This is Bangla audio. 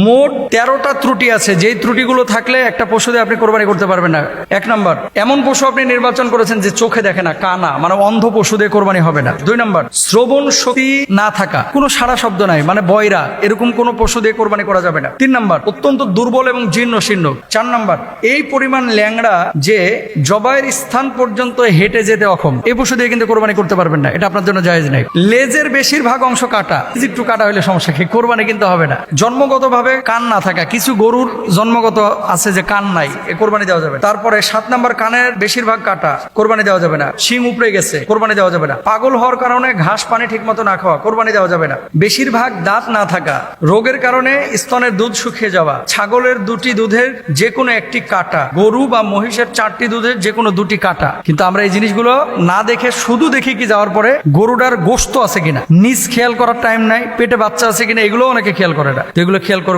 মোট 13টা ত্রুটি আছে, যেই ত্রুটিগুলো থাকলে একটা পশু দিয়ে আপনি কোরবানি করতে পারবেন না। 1 নম্বর, এমন পশু আপনি নির্বাচন করেছেন যে চোখে দেখে না, কানা, মানে অন্ধ পশু দিয়ে কোরবানি হবে না। 2 নম্বর, শ্রবণ শক্তি না থাকা, কোনো সারা শব্দ নাই, মানে বয়রা, এরকম কোনো পশু দিয়ে কোরবানি করা যাবে না। 3 নম্বর, অত্যন্ত দুর্বল এবং জীর্ণ শীর্ণ। 4 নম্বর, এই পরিমাণ ল্যাংড়া যে জবাইয়ের স্থান পর্যন্ত হেঁটে যেতে অক্ষম, এই পশু দিয়ে কিন্তু কোরবানি করতে পারবেন না, এটা আপনার জন্য জায়েজ নাই। লেজের বেশিরভাগ অংশ কাটা, একটু কাটা হলে সমস্যা কি, কোরবানি কিন্তু হবে না। জন্মগতভাবে কান না থাকা, কিছু গরুর জন্মগত আছে যে কান নাই, এ কোরবানি দেওয়া যাবে। তারপরে 7 নম্বর, কানের বেশিরভাগ কাটা, কোরবানি দেওয়া যাবে না। শিং উপড়ে গেছে, কোরবানি দেওয়া যাবে না। পাগল হওয়ার কারণে ঘাস পানি ঠিক মতো না খাওয়া, কোরবানি দেওয়া যাবে না। বেশিরভাগ দাঁত না থাকা, রোগের কারণে স্তনের দুধ শুকিয়ে যাওয়া, ছাগলের 2টি দুধের যে কোনো একটি কাটা, গরু বা মহিষের 4টি দুধের যে কোনো 2টি কাটা। কিন্তু আমরা এই জিনিসগুলো না দেখে শুধু দেখি কি যাওয়ার পরে গরুটার গোশত আছে কিনা, নিজ খেয়াল করার টাইম নাই, পেটে বাচ্চা আছে কিনা, এগুলো অনেকে খেয়াল করে না। তো এগুলো খেয়াল করবেন।